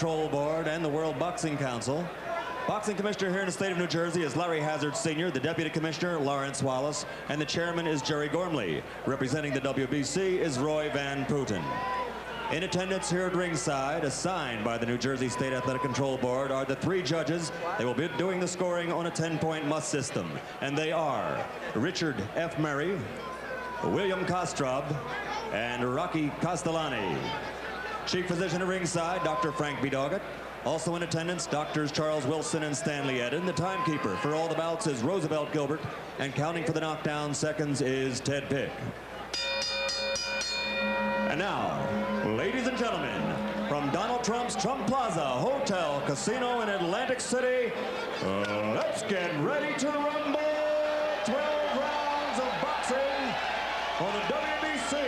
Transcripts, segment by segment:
Control Board and the World Boxing Council. Boxing commissioner here in the state of New Jersey is Larry Hazard Sr., the deputy commissioner, Lawrence Wallace, and the chairman is Jerry Gormley. Representing the WBC is Roy Van Putten. In attendance here at ringside, assigned by the New Jersey State Athletic Control Board, are the 3 judges. They will be doing the scoring on a 10-point must system. And they are Richard F. Murray, William Kostrub, and Rocky Castellani. Chief physician at ringside, Dr. Frank B. Doggett. Also in attendance, Doctors Charles Wilson and Stanley Eden. The timekeeper for all the bouts is Roosevelt Gilbert, and counting for the knockdown seconds is Ted Pick. And now, ladies and gentlemen, from Donald Trump's Trump Plaza Hotel Casino in Atlantic City, let's get ready to rumble. 12 rounds of boxing for the WBC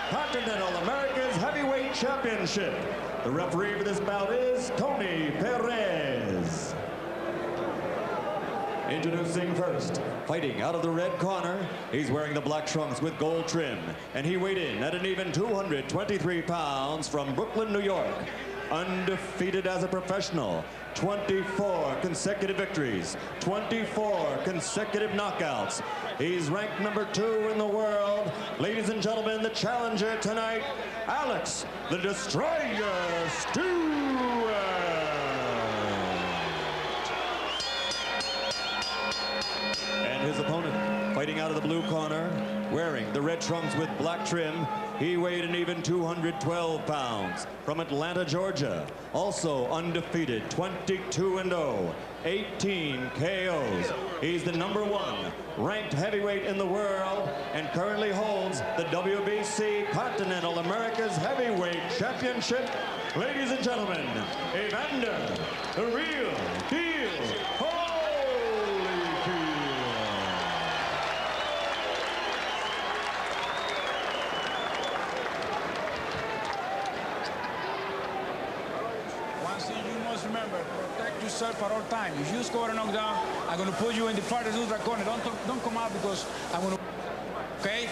Continental America's Heavyweight Championship. The referee for this bout is Tony Perez. Introducing first, fighting out of the red corner, he's wearing the black trunks with gold trim, and he weighed in at an even 223 pounds from Brooklyn, New York. Undefeated as a professional, 24 consecutive victories, 24 consecutive knockouts. He's ranked number 2 in the world. Ladies and gentlemen, the challenger tonight, Alex the Destroyer Stewart. And his opponent, fighting out of the blue corner, wearing the red trunks with black trim, he weighed an even 212 pounds from Atlanta, Georgia. Also undefeated, 22-0, 18 KOs. He's the #1 ranked heavyweight in the world and currently holds the WBC Continental America's Heavyweight Championship. Ladies and gentlemen, Evander, the real deal. Remember, protect yourself at all times. If you score a knockdown, I'm going to put you in the farthest ultra corner. Don't come out because I'm going to... Okay?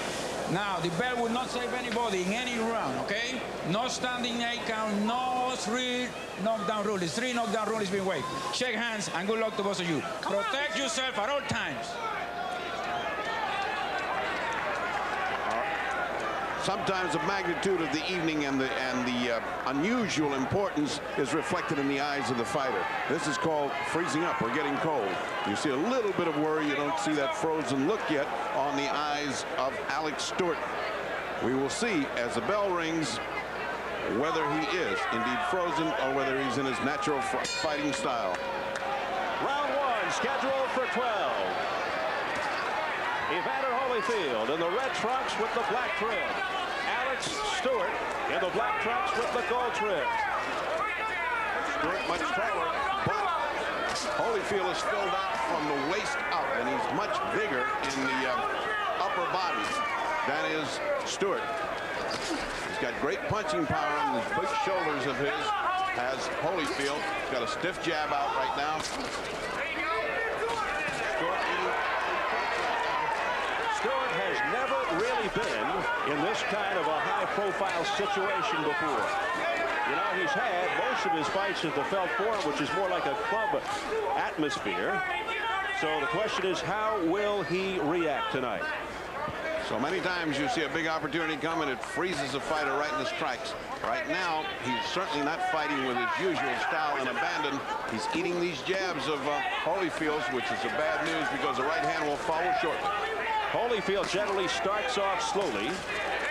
Now, the bell will not save anybody in any round, okay? No standing 8 count, no 3 knockdown rule. It's 3 knockdown rule is being waived. Shake hands and good luck to both of you. Protect yourself at all times. Sometimes the magnitude of the evening and the unusual importance is reflected in the eyes of the fighter. This is called freezing up or getting cold. You see a little bit of worry. You don't see that frozen look yet on the eyes of Alex Stewart. We will see as the bell rings whether he is indeed frozen or whether he's in his natural fighting style. Round 1 scheduled for 12. Evander Holyfield in the red trunks with the black trim. Alex Stewart in the black trunks with the gold trim. Stewart much taller, but Holyfield is filled out from the waist up, and he's much bigger in the upper body than is Stewart. He's got great punching power on these big shoulders of his, has Holyfield. He's got a stiff jab out right now. Stewart has never really been in this kind of a high-profile situation before. You know, he's had most of his fights at the Felt Forum, which is more like a club atmosphere. So the question is, how will he react tonight? So many times you see a big opportunity come and it freezes a fighter right in the strikes. Right now, he's certainly not fighting with his usual style and abandon. He's eating these jabs of Holyfield's, which is a bad news because the right hand will follow shortly. Holyfield generally starts off slowly.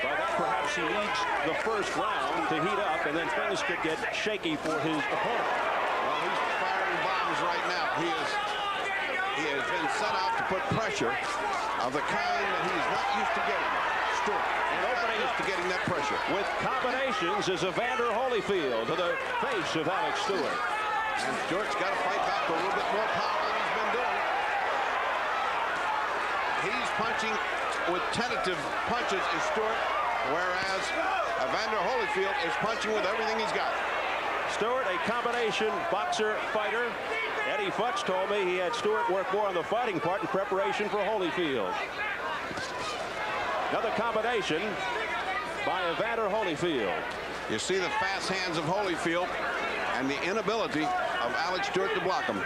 By that, perhaps he needs the first round to heat up, and then things could get shaky for his opponent. Well, he's firing bombs right now. He has been set out to put pressure of the kind that he's not used to getting. Stewart, and opening used to getting that pressure. With combinations is Evander Holyfield to the face of Alex Stewart. And Stewart's got to fight back with a little bit more power than he's been doing. He's punching with tentative punches is Stewart, whereas Evander Holyfield is punching with everything he's got. Stewart, a combination boxer fighter. Eddie Futz told me he had Stewart work more on the fighting part in preparation for Holyfield. Another combination by Evander Holyfield. You see the fast hands of Holyfield, and and the inability of Alex Stewart to block him.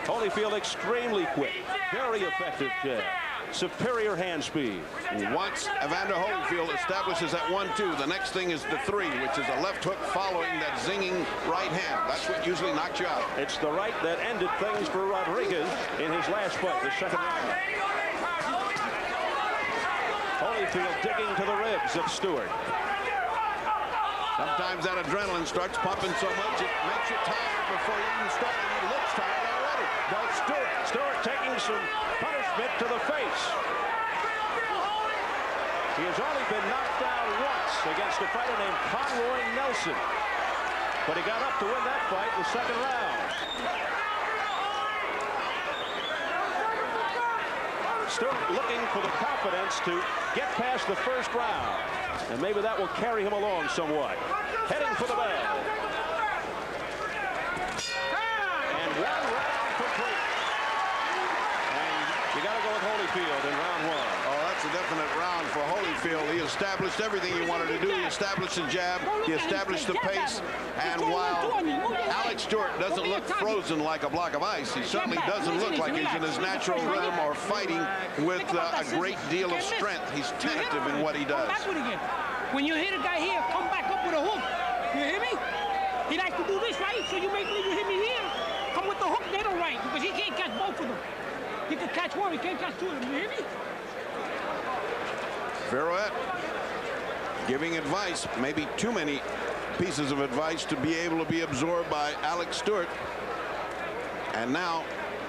Holyfield extremely quick, very effective jab, superior hand speed. Once Evander Holyfield establishes that 1-2, the next thing is the 3, which is a left hook following that zinging right hand. That's what usually knocks you out. It's the right that ended things for Rodriguez in his last fight, the second round. Holyfield digging to the ribs of Stewart. Sometimes that adrenaline starts pumping so much it makes you tired before you even start. He looks tired already. Does Stewart taking some punishment to the face. He has only been knocked down once against a fighter named Conroy Nelson, but he got up to win that fight in the second round. Stewart looking for the confidence to get past the first round, and maybe that will carry him along somewhat. Heading for the bell. And 1 round complete. And you got to go with Holyfield in round 1. Oh, that's a definite round for Holyfield. He established everything he wanted to do. He established the jab. He established the pace. And while Alex Stewart doesn't look frozen like a block of ice, he certainly doesn't look like he's in his natural rhythm or fighting with a great deal of strength. He's tentative in what he does. When you hit a guy here, come back up with a hook. You hear me? He likes to do this, right? So you make me, you hit me here. Come with the hook, they don't right, because he can't catch both of them. He can catch one, he can't catch two of them. You hear me? Virouette giving advice, maybe too many pieces of advice to be able to be absorbed by Alex Stewart. And now,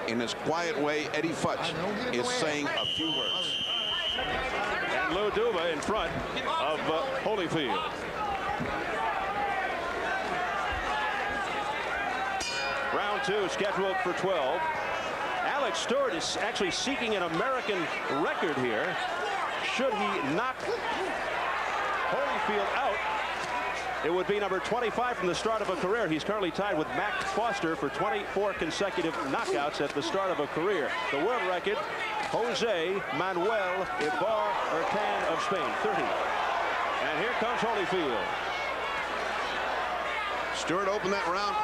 in his quiet way, Eddie Futch is saying a few words. And Lou Duva in front of Holyfield. Round 2 scheduled for 12. Alex Stewart is actually seeking an American record here. Should he knock Holyfield out, it would be number 25 from the start of a career. He's currently tied with Mac Foster for 24 consecutive knockouts at the start of a career. The world record, Jose Manuel Ibar Urcan of Spain, 30. And here comes Holyfield. Stewart opened that round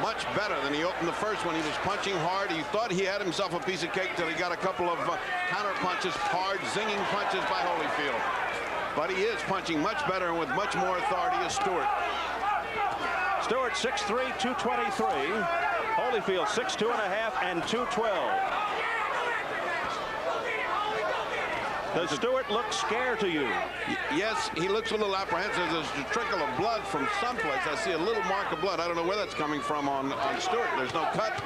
much better than he opened the first one. He was punching hard. He thought he had himself a piece of cake till he got a couple of counter punches, hard, zinging punches by Holyfield. But he is punching much better and with much more authority as Stewart. Stewart 6'3", 223. Holyfield 6'2 and a half and 212. Does Stewart look scared to you? Yes, he looks a little apprehensive. There's a trickle of blood from someplace. I see a little mark of blood. I don't know where that's coming from on Stewart. There's no cut.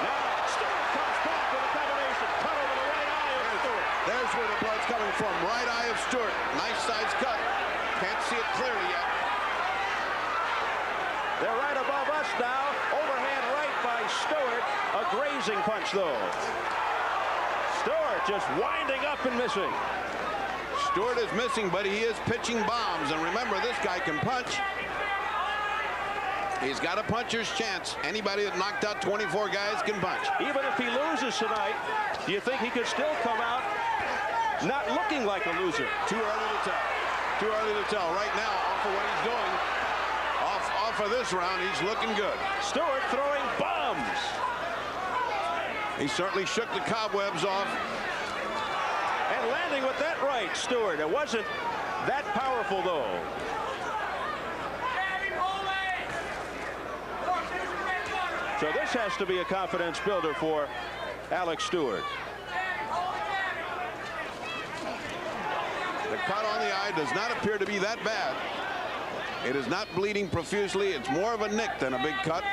Now, Stewart comes back with a combination. Cut over the right eye of Stewart. There's where the blood's coming from. Right eye of Stewart. Nice size cut. Can't see it clearly yet. They're right above us now. Overhand right by Stewart. A grazing punch, though. Stewart just winding up and missing. Stewart is missing, but he is pitching bombs. And remember, this guy can punch. He's got a puncher's chance. Anybody that knocked out 24 guys can punch. Even if he loses tonight, do you think he could still come out not looking like a loser? Too early to tell. Too early to tell. Right now, off of what he's doing, off of this round, he's looking good. Stewart throwing bombs. He certainly shook the cobwebs off. And landing with that right, Stewart. It wasn't that powerful, though. So this has to be a confidence builder for Alex Stewart. The cut on the eye does not appear to be that bad. It is not bleeding profusely. It's more of a nick than a big cut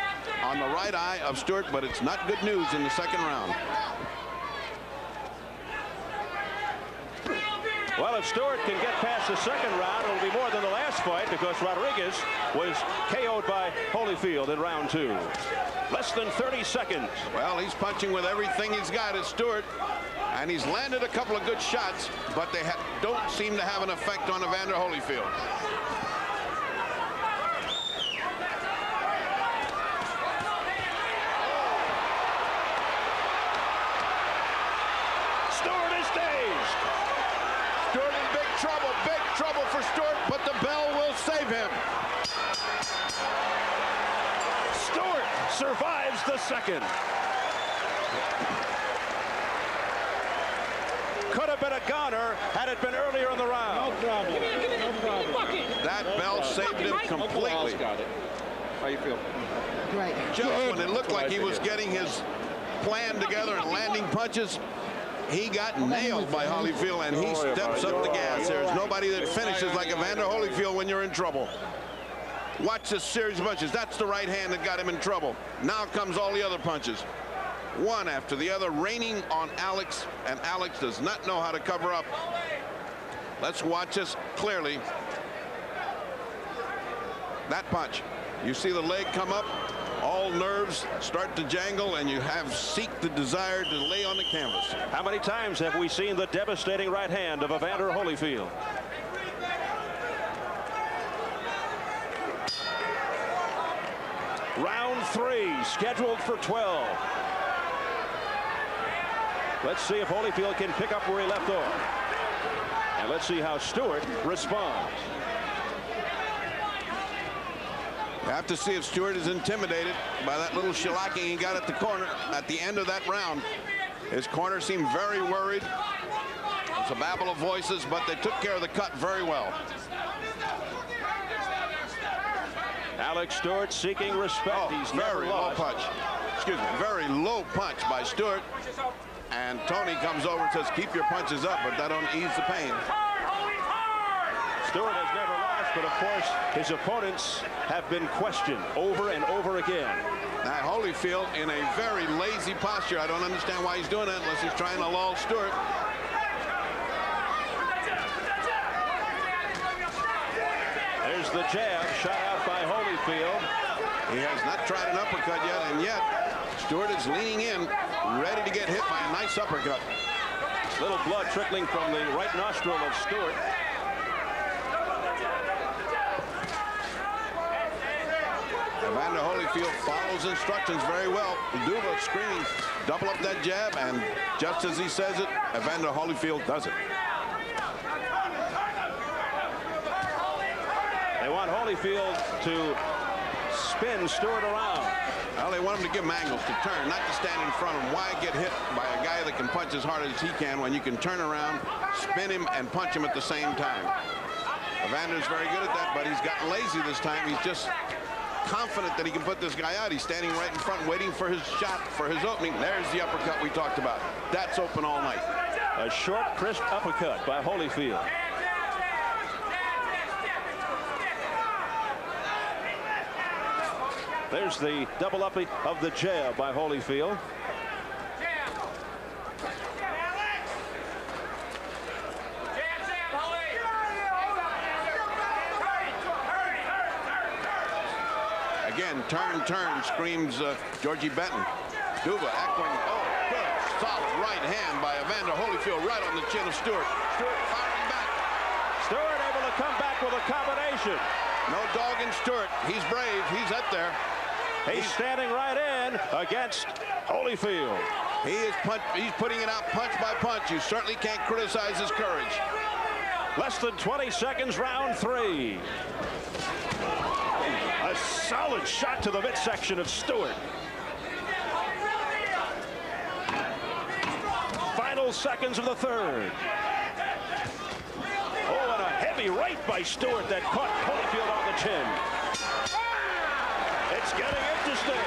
on the right eye of Stewart, but it's not good news in the second round. Well, if Stewart can get past the second round, it'll be more than the last fight because Rodriguez was KO'd by Holyfield in round 2. Less than 30 seconds. Well, he's punching with everything he's got as Stewart, and he's landed a couple of good shots, but they don't seem to have an effect on Evander Holyfield. Stewart in big trouble for Stewart, but the bell will save save him. Stewart survives the second. Could have been a goner had it been earlier in the round. No problem. No problem. That bell saved him completely. Got it. How you feel? Right. Just when it looked like he was getting his plan together and landing punches, he got nailed by Holyfield, and he steps up the gas. There's nobody that finishes like Evander Holyfield when you're in trouble. Watch this series of punches. That's the right hand that got him in trouble. Now comes all the other punches. One after the other, raining on Alex, and Alex does not know how to cover up. Let's watch this clearly. That punch. You see the leg come up, all nerves start to jangle, and you have seek the desire to lay on the canvas. How many times have we seen the devastating right hand of Evander Holyfield? Round 3, scheduled for 12. Let's see if Holyfield can pick up where he left off. And let's see how Stewart responds. You have to see if Stewart is intimidated by that little shellacking he got at the corner at the end of that round. His corner seemed very worried. It's a babble of voices, but they took care of the cut very well. Alex Stewart seeking respect. Oh, He's very never low lost. punch. Excuse me, very low punch by Stewart. And Tony comes over and says, keep your punches up, but that don't ease the pain. Stewart has never lost, but of course his opponents have been questioned over and over again. Now Holyfield in a very lazy posture. I don't understand why he's doing that unless he's trying to lull Stewart. There's the jab shot out by Holyfield. He has not tried an uppercut yet, and yet Stewart is leaning in, ready to get hit by a nice uppercut. Little blood trickling from the right nostril of Stewart. Evander Holyfield follows instructions very well. Duva screaming, double up that jab, and just as he says it, Evander Holyfield does it. They want Holyfield to spin Stewart around. Well, they want him to give him angles to turn, not to stand in front of him. Why get hit by a guy that can punch as hard as he can when you can turn around, spin him, and punch him at the same time? Evander's very good at that, but he's gotten lazy this time. He's just confident that he can put this guy out. He's standing right in front waiting for his shot, for his opening. There's the uppercut we talked about. That's open all night. A short, crisp uppercut by Holyfield. There's the double up of the jab by Holyfield. Again, turn, screams Georgie Benton. Duva echoing, oh, good, solid right hand by Evander Holyfield right on the chin of Stewart. Stewart firing back. Stewart able to come back with a combination. No dog in Stewart. He's brave. He's up there. He's standing right in against Holyfield. He's putting it out punch by punch. You certainly can't criticize his courage. Less than 20 seconds, round 3. A solid shot to the midsection of Stewart. Final seconds of the third. Oh, and a heavy right by Stewart that caught Holyfield on the chin. It's getting interesting.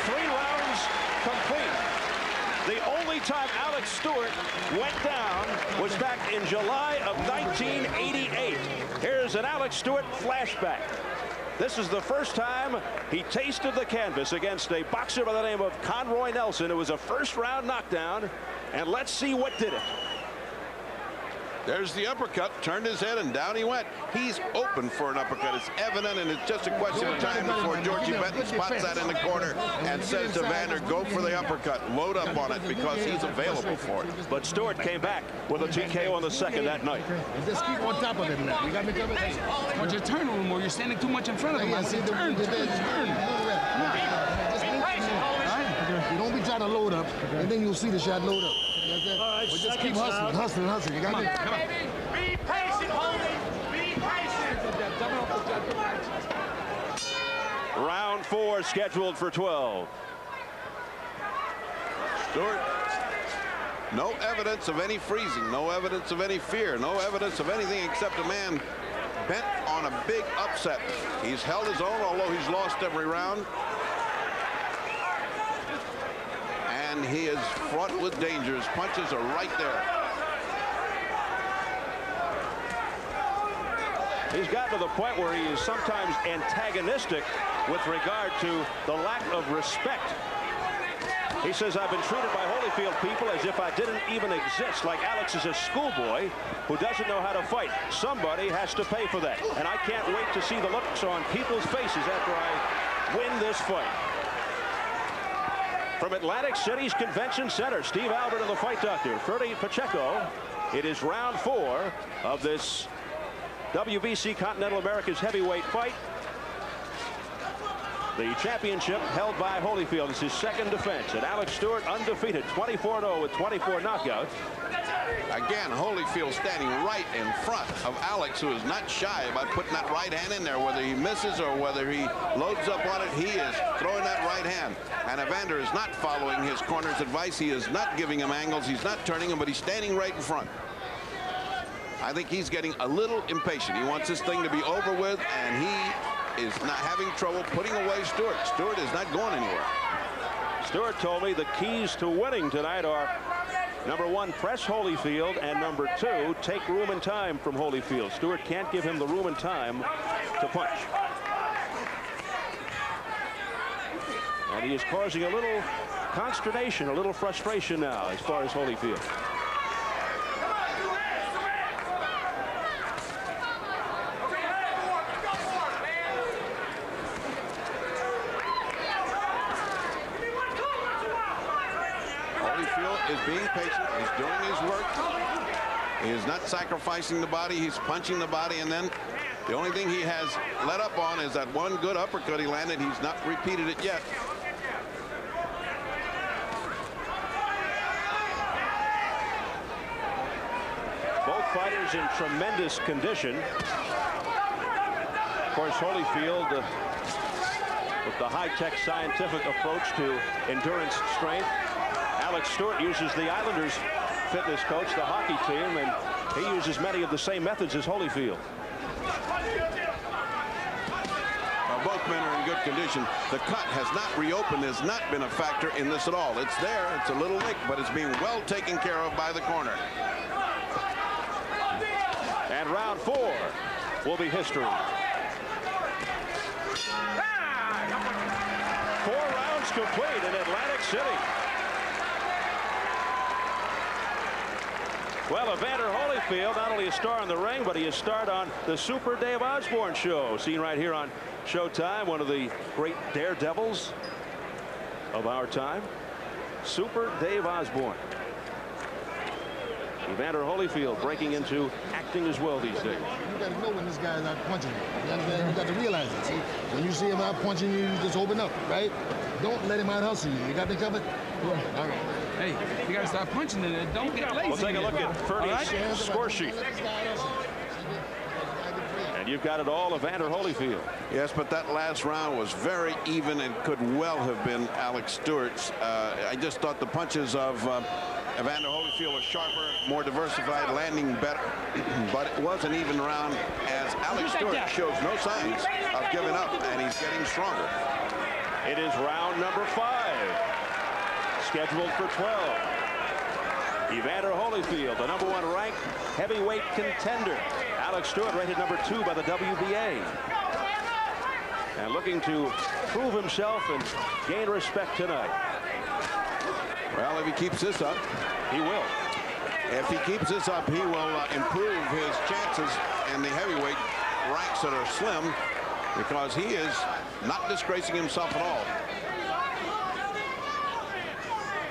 3 rounds complete. The only time Alex Stewart went down was back in July of 1988. Here's an Alex Stewart flashback. This is the first time he tasted the canvas against a boxer by the name of Conroy Nelson. It was a first-round knockdown, and let's see what did it. There's the uppercut, turned his head, and down he went. He's open for an uppercut. It's evident, and it's just a question of time before Georgie Benton spots that in the corner and says to Evander, go for the uppercut. Load up on it because he's available for it. But Stewart came back with a TKO on the second that night. And just keep on top of it now. You got to make everything. Or just turn a little more. You're standing too much in front of him. Yeah, see, turn. You don't be trying to load up, and then you'll see the shot load up. But just keep hustling. You got me? Be patient, homie. Be patient. Round 4 scheduled for 12. Stewart, no evidence of any freezing, no evidence of any fear, no evidence of anything except a man bent on a big upset. He's held his own, although he's lost every round. And he is fraught with danger. His punches are right there. He's gotten to the point where he is sometimes antagonistic with regard to the lack of respect. He says, I've been treated by Holyfield people as if I didn't even exist, like Alex is a schoolboy who doesn't know how to fight. Somebody has to pay for that. And I can't wait to see the looks on people's faces after I win this fight. From Atlantic City's Convention Center, Steve Albert and the fight doctor, Ferdy Pacheco. It is round 4 of this WBC Continental America's heavyweight fight. The championship held by Holyfield. It's his second defense. And Alex Stewart undefeated, 24-0 with 24 knockouts. Again, Holyfield standing right in front of Alex, who is not shy about putting that right hand in there. Whether he misses or whether he loads up on it, he is throwing that right hand. And Evander is not following his corner's advice. He is not giving him angles. He's not turning him, but he's standing right in front. I think he's getting a little impatient. He wants this thing to be over with, and he is not having trouble putting away Stewart. Stewart is not going anywhere. Stewart told me the keys to winning tonight are, number 1, press Holyfield, and number 2, take room and time from Holyfield. Stewart can't give him the room and time to punch. And he is causing a little consternation, a little frustration now as far as Holyfield. Is being patient. He's doing his work. He is not sacrificing the body. He's punching the body, and then the only thing he has let up on is that one good uppercut he landed. He's not repeated it yet. Both fighters in tremendous condition. Of course, Holyfield with the high-tech scientific approach to endurance strength. Alex Stewart uses the Islanders fitness coach, the hockey team, and he uses many of the same methods as Holyfield. Both men are in good condition. The cut has not reopened, has not been a factor in this at all. It's there, it's a little nick, but it's being well taken care of by the corner. And round 4 will be history. 4 rounds complete in Atlantic City. Well, Evander Holyfield, not only a star in the ring, but he is starred on the Super Dave Osborne show, seen right here on Showtime, one of the great daredevils of our time. Super Dave Osborne. Evander Holyfield breaking into acting as well these days. You got to know when this guy is out punching you. You understand? You got to realize it. See, when you see him out punching you, you just open up, right? Don't let him out hustle you. You got me covered? Yeah. All right. Hey, you got to start punching it. Don't get lazy. We'll take a look at Ferdy's score sheet. And you've got it all, Evander Holyfield. Yes, but that last round was very even and could well have been Alex Stewart's. I just thought the punches of Evander Holyfield were sharper, more diversified, landing better. But it was an even round as Alex Stewart shows no signs of giving up, and he's getting stronger. It is round number 5. Scheduled for 12. Evander Holyfield, the number 1 ranked heavyweight contender. Alex Stewart rated number 2 by the WBA. And looking to prove himself and gain respect tonight. Well, if he keeps this up, he will. If he keeps this up, he will improve his chances in the heavyweight ranks that are slim, because he is not disgracing himself at all.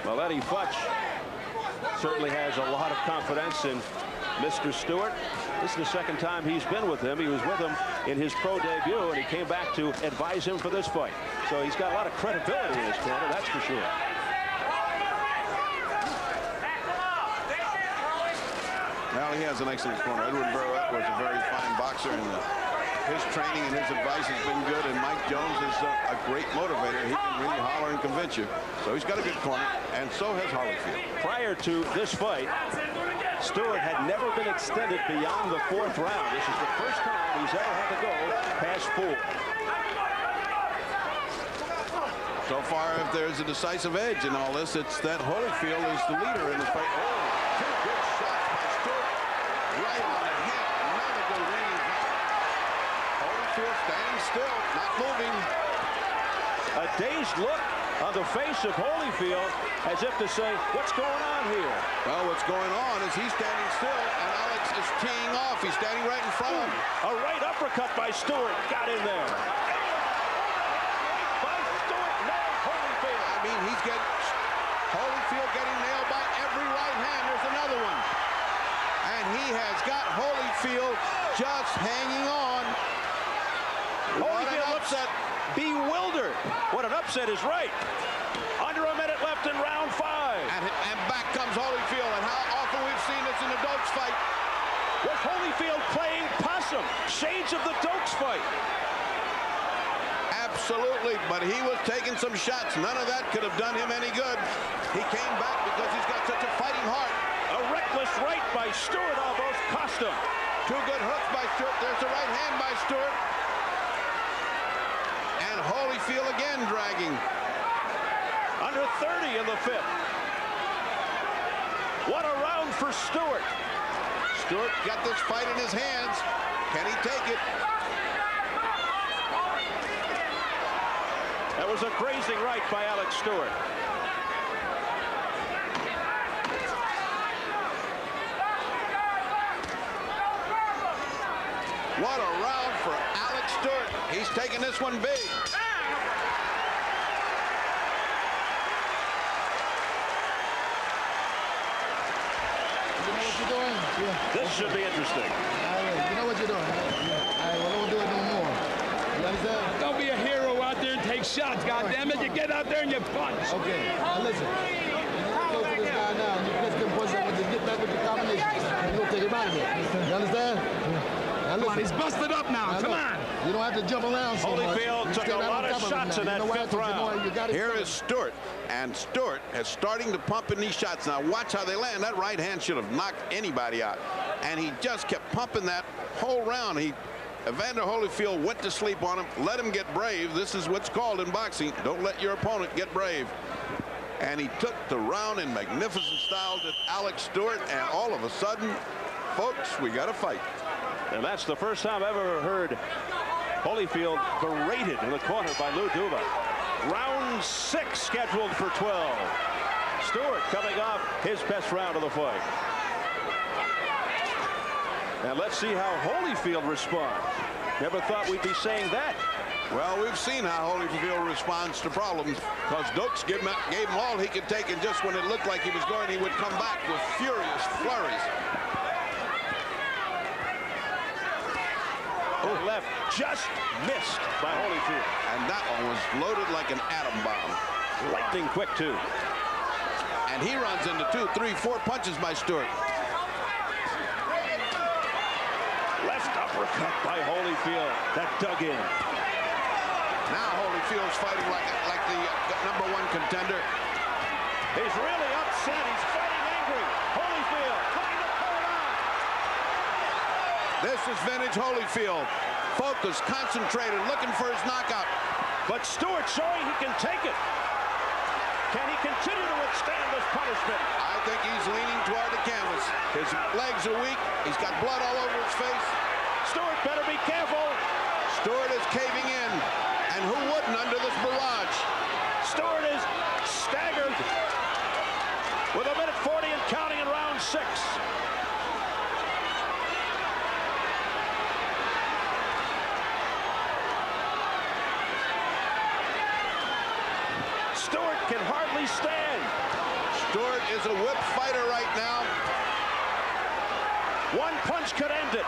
Well, Eddie Futch certainly has a lot of confidence in Mr. Stewart. This is the second time he's been with him. He was with him in his pro debut, and he came back to advise him for this fight. So he's got a lot of credibility in his corner, that's for sure. Well, he has an excellent corner. Edward Burroughs was a very fine boxer, and his training and his advice has been good, and Mike Jones is a great motivator. He can really holler and convince you. So he's got a good corner, and so has Holyfield. Prior to this fight, Stewart had never been extended beyond the 4th round. This is the first time he's ever had to go past 4. So far, if there's a decisive edge in all this, it's that Holyfield is the leader in the fight. Oh, 2 good shots by Stewart. Right on the head. Another good range. Holyfield standing still, not moving. A dazed look on the face of Holyfield, as if to say, what's going on here? Well, what's going on is he's standing still, and Alex is teeing off. He's standing right in front of him. A right uppercut by Stewart. Got in there. He's getting Holyfield getting nailed by every right hand. There's another one. And he has got Holyfield just hanging on. Holyfield looks bewildered. What an upset is right. Under a minute left in round 5. And back comes Holyfield. And how often we've seen this in a Dokes fight. Was Holyfield playing possum? Shades of the Dokes fight. Absolutely, but he was taking some shots. None of that could have done him any good. He came back because he's got such a fighting heart. A reckless right by Stewart almost cost him. 2 good hooks by Stewart. There's a right hand by Stewart. And Holyfield again dragging. Under 30 in the 5th. What a round for Stewart. Stewart got this fight in his hands. Can he take it? That was a grazing right by Alex Stewart. What a round for Alex Stewart. He's taking this one big. You know what you're doing? Yeah. This should be interesting. You know what you're doing? All right, well, don't do it no more. You understand? Don't be a hero out there and take shots, goddammit. You get out there and you punch. Okay, now listen. You go for this guy now, and you just can punch him with the get back with the combination. And you'll take him out of there. You understand? Now Come on, he's busted up now. Come on. You don't have to jump around so much. Holyfield took a lot of shots in that 5th round. Here is Stewart, and Stewart is starting to pump in these shots. Now watch how they land. That right hand should have knocked anybody out. And he just kept pumping that whole round. Evander Holyfield went to sleep on him, let him get brave. This is what's called in boxing. Don't let your opponent get brave. And he took the round in magnificent style to Alex Stewart, and all of a sudden, folks, we got a fight. And that's the first time I've ever heard Holyfield berated in the corner by Lou Duva. Round 6 scheduled for 12. Stewart coming off his best round of the fight. And let's see how Holyfield responds. Never thought we'd be saying that. Well, we've seen how Holyfield responds to problems, because Dokes gave him all he could take, and just when it looked like he was going, he would come back with furious flurries. Oh, left just missed by Holyfield. And that one was loaded like an atom bomb. Lightning quick, too. And he runs into 2, 3, 4 punches by Stewart. Left uppercut by Holyfield. That dug in. Now Holyfield's fighting like the #1 contender. He's really upset. He's fighting angry. Holyfield trying to pull it on. This is vintage Holyfield. Focused, concentrated, looking for his knockout. But Stewart showing he can take it. Can he continue to withstand this punishment? I think he's leaning toward the canvas. His legs are weak. He's got blood all over his face. Stewart better be careful. Stewart is caving in. And who wouldn't under this barrage? Stewart is staggered with 1:40 and counting in round 6. Stewart can hardly stand. Stewart is a whip fighter right now. One punch could end it.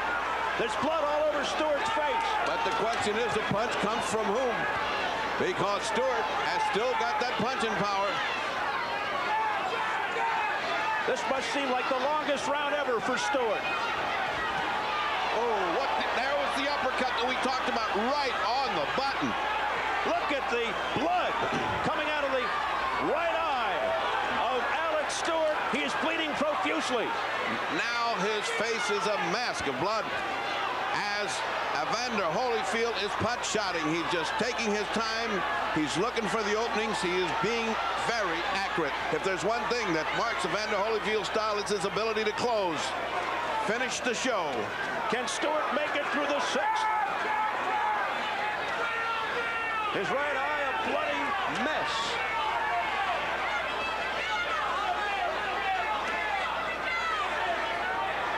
There's blood all over Stewart's face. But the question is, the punch comes from whom? Because Stewart has still got that punching power. This must seem like the longest round ever for Stewart. Oh, there was the uppercut that we talked about, right on the button. Look at the blood coming out of the right eye of Alex Stewart. He is bleeding profusely. Now his face is a mask of blood as Evander Holyfield is pot-shotting. He's just taking his time. He's looking for the openings. He is being very accurate. If there's one thing that marks Evander Holyfield's style, it's his ability to close. Finish the show. Can Stewart make it through the sixth? His right eye a bloody mess.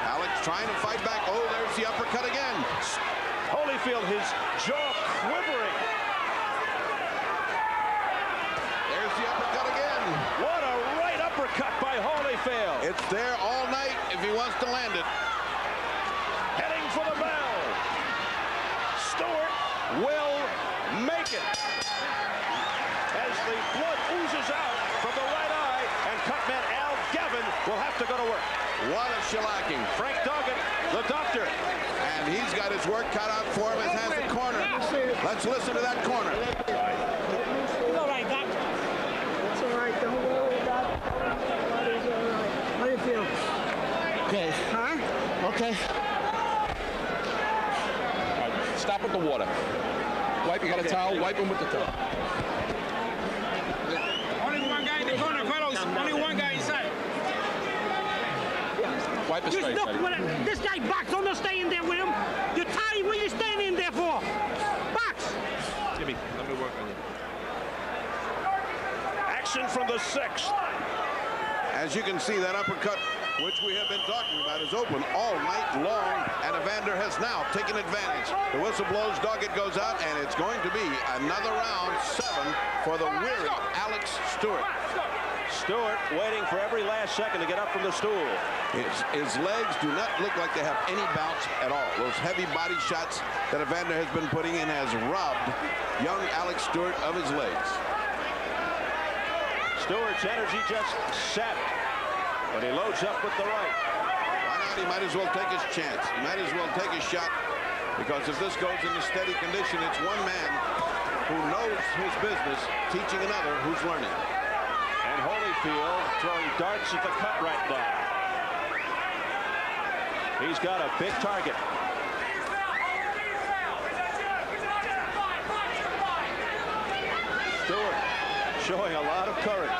Alex trying to fight back. Oh, there's the uppercut again. Holyfield, his jaw quivering. There's the uppercut again. What a right uppercut by Holyfield. It's there all night if he wants to land it. Heading for the bell. Stewart will make it. As the blood oozes out from the right eye, and cutman Al Gavin will have to go to work. What a shellacking. Frank Doggett, the doctor. And he's got his work cut out for him, as has the corner. Let's listen to that corner. You all right, Doc? It's all right. Don't worry, Doc. Everybody's all right. How do you feel? Okay. Huh? Okay. All right, stop with the water. Wipe. You got a towel? Wipe him with the towel. Only one guy in the corner, fellows. Only one guy inside. Wipe his Just face. look, Eddie. what this guy Box, don't stay in there with him. You're tired. What are you staying in there for? Box. Jimmy, let me work on you. Action from the sixth. As you can see, that uppercut, which we have been talking about, is open all night long, and Evander has now taken advantage. The whistle blows, Doggett goes out, and it's going to be another round 7 for the weary Alex Stewart. Stewart waiting for every last second to get up from the stool. His legs do not look like they have any bounce at all. Those heavy body shots that Evander has been putting in has robbed young Alex Stewart of his legs. Stewart's energy just sapped, but he loads up with the right. Why not? He might as well take his chance. He might as well take a shot, because if this goes in a steady condition, it's one man who knows his business teaching another who's learning. And Holyfield throwing darts at the cut right now. He's got a big target. Stewart showing a lot of courage.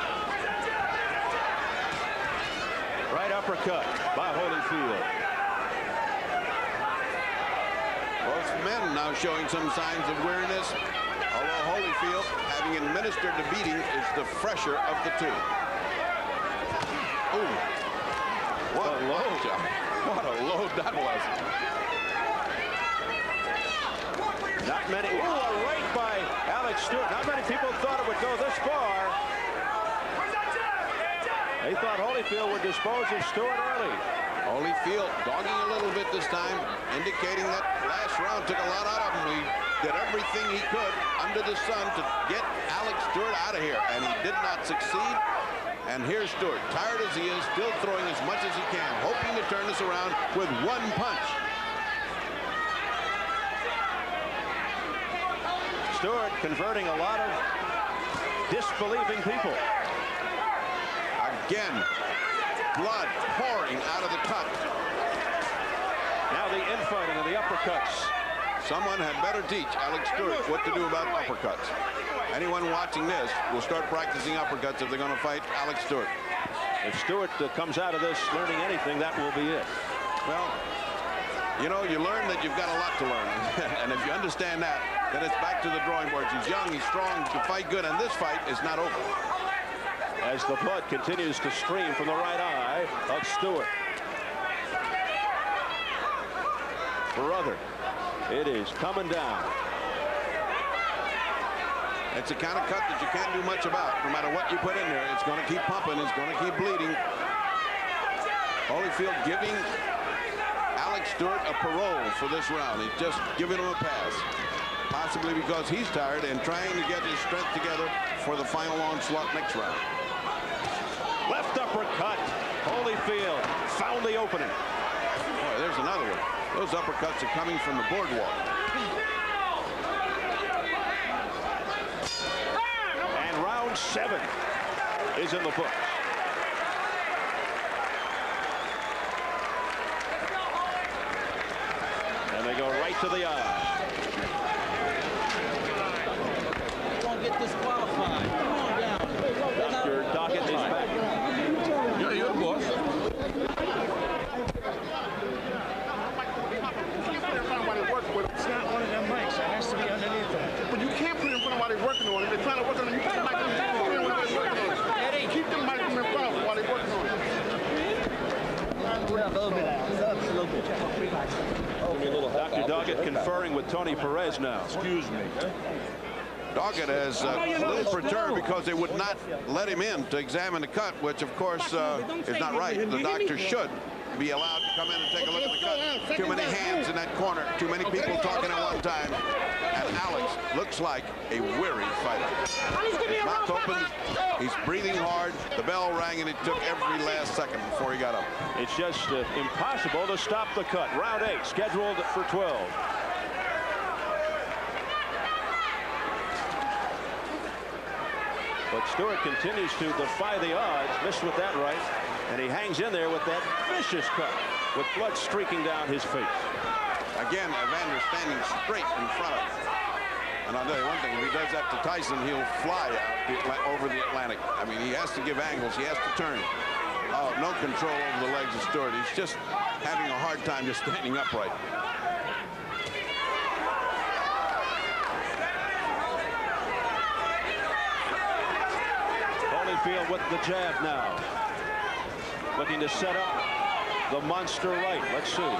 Right uppercut by Holyfield. Both men now showing some signs of weariness, although Holyfield, having administered the beating, is the fresher of the two. Ooh. What a load, John. What a load that was. Not many. Ooh, a right by Alex Stewart. Not many people thought it would go this far. They thought Holyfield would dispose of Stewart early. Holyfield dogging a little bit this time, indicating that last round took a lot out of him. He did everything he could under the sun to get Alex Stewart out of here, and he did not succeed. And here's Stewart, tired as he is, still throwing as much as he can, hoping to turn this around with one punch. Stewart converting a lot of disbelieving people. Again, blood pouring out of the cut. Now the infighting and the uppercuts. Someone had better teach Alex Stewart what to do about uppercuts. Anyone watching this will start practicing uppercuts if they're going to fight Alex Stewart. If Stewart comes out of this learning anything, that will be it. Well, you know, you learn that you've got a lot to learn. And if you understand that, then it's back to the drawing boards. He's young, he's strong, he can fight good, and this fight is not over. As the blood continues to stream from the right eye of Stewart. Brother, it is coming down. It's a kind of cut that you can't do much about. No matter what you put in there, it's going to keep pumping, it's going to keep bleeding. Holyfield giving Alex Stewart a parole for this round. He's just giving him a pass. Possibly because he's tired and trying to get his strength together for the final onslaught next round. Left uppercut. Holyfield found the opening. Boy, there's another one. Those uppercuts are coming from the boardwalk. And round 7 is in the books. And they go right to the eye. Get disqualified. Come on down. Dr. Doggett is back. Yeah, you're the boss. It's not one of them mics. It has to be underneath that. But you can't put it in front of while they're working on it. They're trying to work on it. You put the mic in front while they're working on it. Keep the mic in front of while they're working on it. Dr. Doggett conferring with Tony Perez now. Excuse me. Doggett is a little perturbed because they would not let him in to examine the cut, which of course is not right. The doctor should be allowed to come in and take a look at the cut. Too many hands in that corner, too many people talking at one time. And Alex looks like a weary fighter. His mouth open, he's breathing hard. The bell rang and it took every last second before he got up. It's just impossible to stop the cut. Round 8 scheduled for 12. But Stewart continues to defy the odds. Missed with that right. And he hangs in there with that vicious cut with blood streaking down his face. Again, Evander standing straight in front of him. And I'll tell you one thing, if he does that to Tyson, he'll fly out over the Atlantic. I mean, he has to give angles. He has to turn. Oh, no control over the legs of Stewart. He's just having a hard time just standing upright. Holyfield with the jab now. Looking to set up the monster right. Let's see.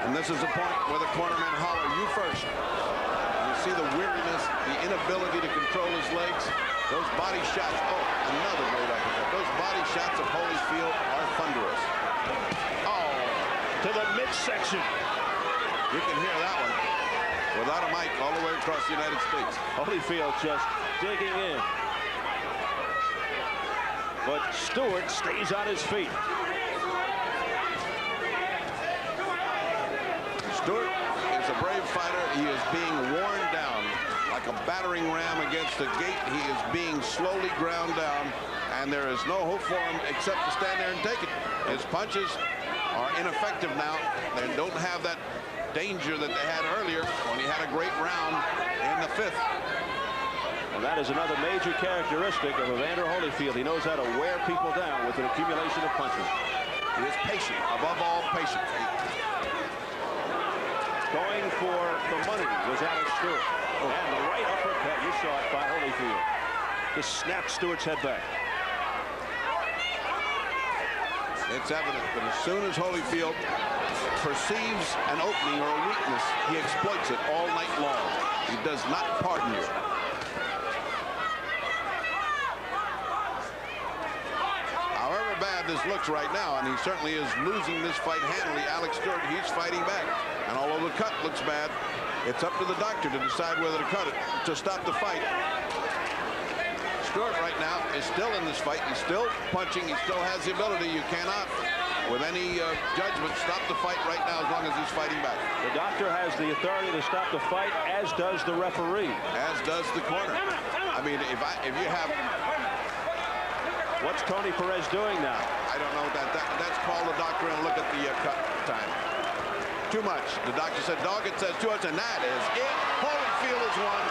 And this is the point where the cornermen holler, "You first." You see the weariness, the inability to control his legs. Those body shots, oh, another great uppercut. Those body shots of Holyfield are thunderous. Oh, To the midsection. you can hear that one without a mic all the way across the United States. Holyfield just digging in. But Stewart stays on his feet. Stewart is a brave fighter. He is being worn down like a battering ram against a gate. He is being slowly ground down, and there is no hope for him except to stand there and take it. His punches are ineffective now. They don't have that danger that they had earlier when he had a great round in the 5th. And that is another major characteristic of Evander Holyfield. He knows how to wear people down with an accumulation of punches. He is patient, above all patient. Going for the money was Alex Stewart. And the right uppercut, you saw it by Holyfield. Just snapped Stewart's head back. It's evident that as soon as Holyfield perceives an opening or a weakness, he exploits it all night long. He does not pardon you. However bad this looks right now, and he certainly is losing this fight handily, Alex Stewart, he's fighting back. And although the cut looks bad, it's up to the doctor to decide whether to cut it, to stop the fight. Stewart right now is still in this fight. He's still punching. He still has the ability. You cannot, with any judgment, stop the fight right now as long as he's fighting back. The doctor has the authority to stop the fight, as does the referee. As does the corner. I mean, if you have... What's Tony Perez doing now? I don't know. That's call the doctor and look at the cut time. Too much. The doctor said, Doggett says too much, and that is it. Holyfield has won.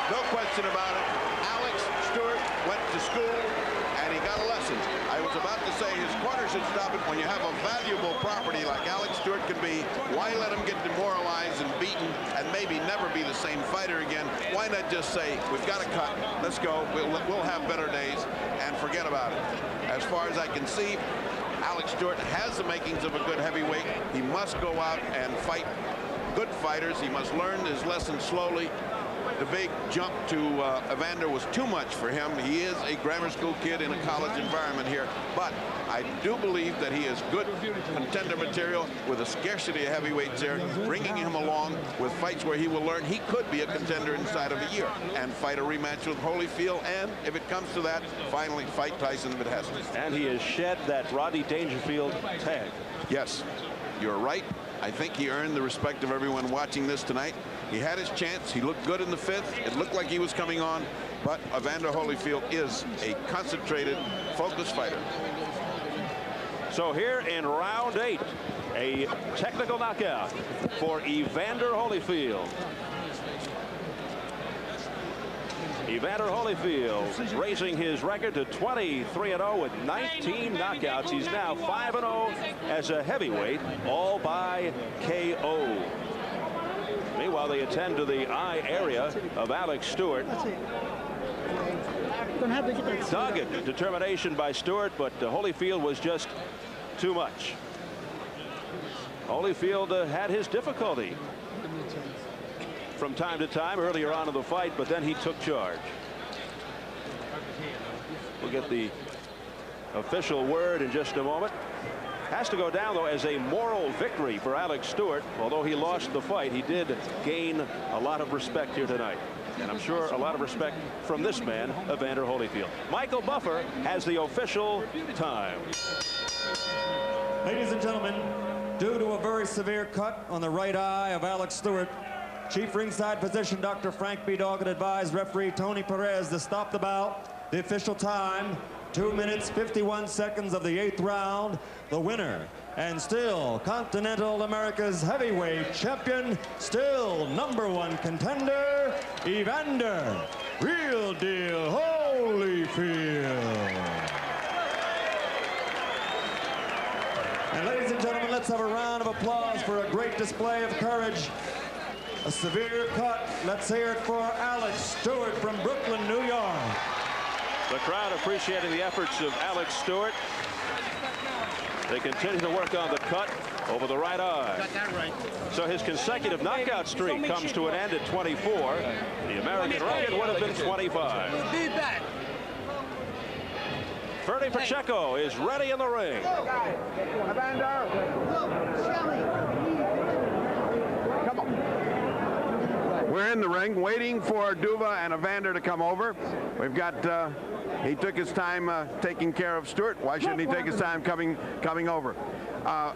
No question about it. Alex Stewart went to school, and he got a lesson. I was about to say his corner should stop it. When you have a valuable property like Alex Stewart can be, why let him get demoralized and beaten and maybe never be the same fighter again? Why not just say, we've got to cut, let's go, we'll have better days, and forget about it. As far as I can see, Alex Stewart has the makings of a good heavyweight. He must go out and fight good fighters. He must learn his lesson slowly. The big jump to Evander was too much for him. He is a grammar school kid in a college environment here, but I do believe that he is good contender material with a scarcity of heavyweights there, bringing him along with fights where he will learn he could be a contender inside of a year and fight a rematch with Holyfield, and if it comes to that, finally fight Tyson if it has to. And he has shed that Rodney Dangerfield tag. Yes. You're right. I think he earned the respect of everyone watching this tonight. He had his chance. He looked good in the 5th. It looked like he was coming on, but Evander Holyfield is a concentrated, focused fighter. So here in round 8, a technical knockout for Evander Holyfield. Evander Holyfield raising his record to 23-0 with 19 knockouts. He's now 5-0 as a heavyweight, all by KO. Meanwhile, they attend to the eye area of Alex Stewart. Dogged determination by Stewart, but Holyfield was just too much. Holyfield had his difficulty from time to time earlier on in the fight, but then he took charge. We'll get the official word in just a moment. Has to go down, though, as a moral victory for Alex Stewart. Although he lost the fight, he did gain a lot of respect here tonight. And I'm sure a lot of respect from this man, Evander Holyfield. Michael Buffer has the official time. Ladies and gentlemen, due to a very severe cut on the right eye of Alex Stewart, Chief Ringside Physician Dr. Frank B. Doggett advised referee Tony Perez to stop the bout. The official time, 2 minutes, 51 seconds of the 8th round. The winner, and still Continental America's heavyweight champion, still #1 contender, Evander Real Deal Holyfield. And ladies and gentlemen, let's have a round of applause for a great display of courage. A severe cut. Let's hear it for Alex Stewart from Brooklyn, New York. The crowd appreciating the efforts of Alex Stewart. They continue to work on the cut over the right eye. Got that right. So his consecutive knockout streak comes to an end at 24. The American record would have been 25. We'll be back. Ferdy Pacheco is ready in the ring. Come on. We're in the ring waiting for Duva and Evander to come over. We've got he took his time taking care of Stewart. Why shouldn't he take his time coming over?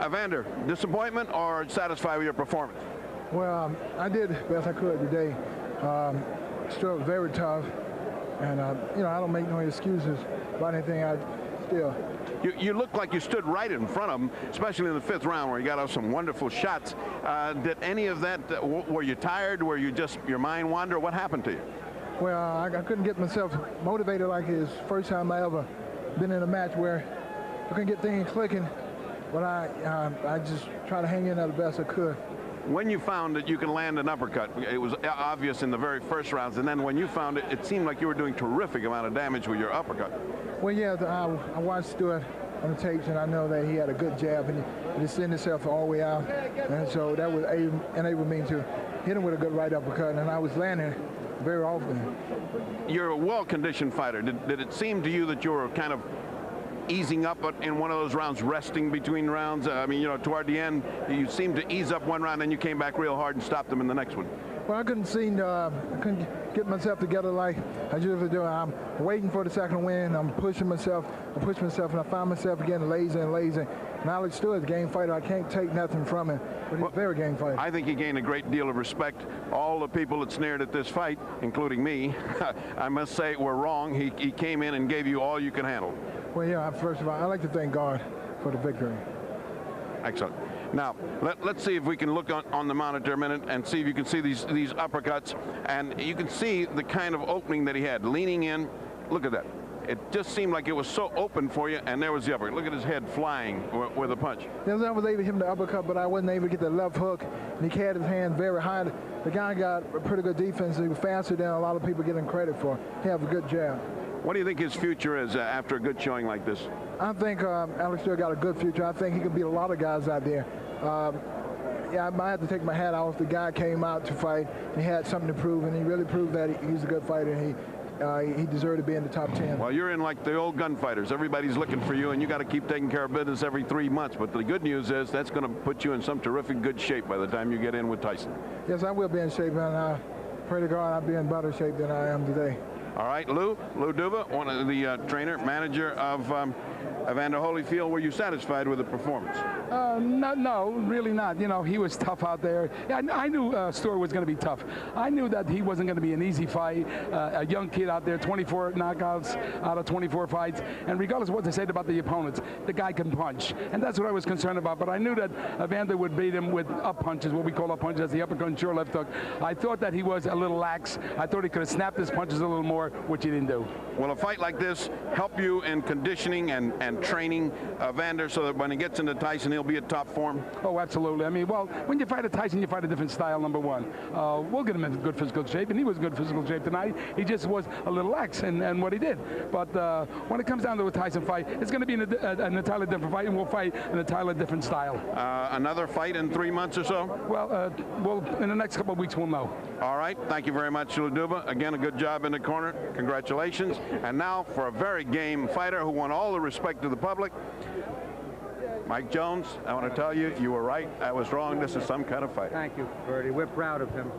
Evander, disappointment or satisfied with your performance? Well, I did the best I could today. Stewart was very tough, and you know, I don't make no excuses about anything. You looked like you stood right in front of him, especially in the 5th round where you got off some wonderful shots. Did any of that, were you tired? Were you just, your mind wander? What happened to you? Well, I couldn't get myself motivated like his first time I ever been in a match where I couldn't get things clicking, but I just tried to hang in there the best I could. When you found that you can land an uppercut, it was obvious in the very first rounds, and then when you found it, it seemed like you were doing terrific amount of damage with your uppercut. Well, yeah, I watched Stewart on the tapes, and I know that he had a good jab, and he sent himself all the way out, and so that would enable me to hit him with a good right uppercut, and I was landing very often. You're a well-conditioned fighter. Did it seem to you that you were kind of easing up in one of those rounds, resting between rounds? I mean, you know, toward the end, you seemed to ease up one round, and you came back real hard and stopped them in the next one. Well, I couldn't get myself together like I usually do. I'm waiting for the second win. I'm pushing myself, and I find myself getting lazy and lazy. And Alex Stewart's a game fighter. I can't take nothing from him, but he's a very game fighter. I think he gained a great deal of respect. All the people that sneered at this fight, including me, I must say were wrong. He came in and gave you all you can handle. Well, yeah, first of all, I'd like to thank God for the victory. Excellent. Now, let's see if we can look on the monitor a minute and see if you can see these uppercuts. And you can see the kind of opening that he had, leaning in. Look at that. It just seemed like it was so open for you, and there was the uppercut. Look at his head flying with a punch. I was able to hit him the uppercut, but I wasn't able to get the left hook, and he had his hand very high. The guy got a pretty good defense. He was faster than a lot of people get him credit for. He has a good jab. What do you think his future is after a good showing like this? I think Alex Stewart got a good future. I think he could beat a lot of guys out there. Yeah, I might have to take my hat off. The guy came out to fight. He had something to prove, and he really proved that he's a good fighter. And he deserved to be in the top 10. Well, you're in like the old gunfighters. Everybody's looking for you, and you got to keep taking care of business every 3 months. But the good news is that's going to put you in some terrific good shape by the time you get in with Tyson. Yes, I will be in shape, and I pray to God I'll be in better shape than I am today. All right, Lou Duva, one of the trainer, manager of Evander Holyfield. Were you satisfied with the performance? No, really not. You know, he was tough out there. I knew Stewart was going to be tough. I knew that he wasn't going to be an easy fight. A young kid out there, 24 knockouts out of 24 fights. And regardless of what they said about the opponents, the guy can punch. And that's what I was concerned about. But I knew that Evander would beat him with up punches, what we call up punches. That's the uppercut and sure left hook. I thought that he was a little lax. I thought he could have snapped his punches a little more, which he didn't do. Will a fight like this help you in conditioning and training Evander so that when he gets into Tyson, he'll be at top form? Oh, absolutely. I mean, well, when you fight a Tyson, you fight a different style, number one. We'll get him in good physical shape, and he was in good physical shape tonight. He just was a little lax in what he did. But when it comes down to a Tyson fight, it's going to be an entirely different fight, and we'll fight an entirely different style. Another fight in 3 months or so? Well, in the next couple of weeks, we'll know. All right. Thank you very much, Luduba. Again, a good job in the corner. Congratulations. And now for a very game fighter who won all the respect of the public, Mike Jones. I want to tell you, you were right. I was wrong. This is some kind of fight. Thank you, Bertie. We're proud of him.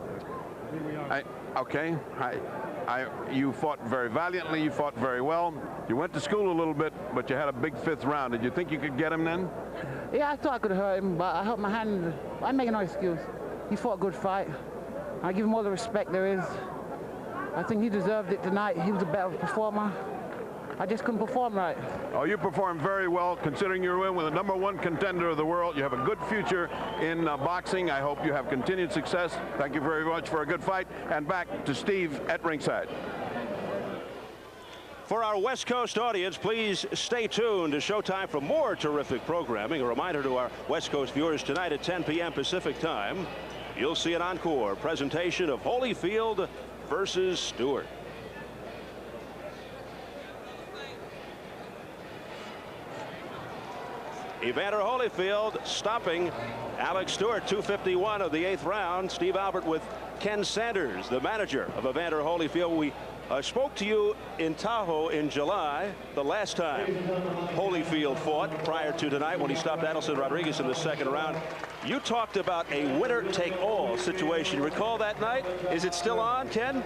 You fought very valiantly. You fought very well. You went to school a little bit, but you had a big 5th round. Did you think you could get him then? Yeah, I thought I could hurt him, but I hurt my hand. I make no excuse. He fought a good fight. I give him all the respect there is. I think he deserved it tonight. He was a better performer. I just couldn't perform right. Oh, you performed very well, considering you're in with the #1 contender of the world. You have a good future in boxing. I hope you have continued success. Thank you very much for a good fight. And back to Steve at ringside. For our West Coast audience, please stay tuned to Showtime for more terrific programming. A reminder to our West Coast viewers, tonight at 10 p.m. Pacific time, you'll see an encore presentation of Holyfield versus Stewart. Evander Holyfield stopping Alex Stewart, 2:51 of the 8th round. Steve Albert with Ken Sanders, the manager of Evander Holyfield. We spoke to you in Tahoe in July, the last time Holyfield fought prior to tonight when he stopped Adelson Rodriguez in the 2nd round. You talked about a winner-take-all situation. Recall that night? Is it still on, Ken?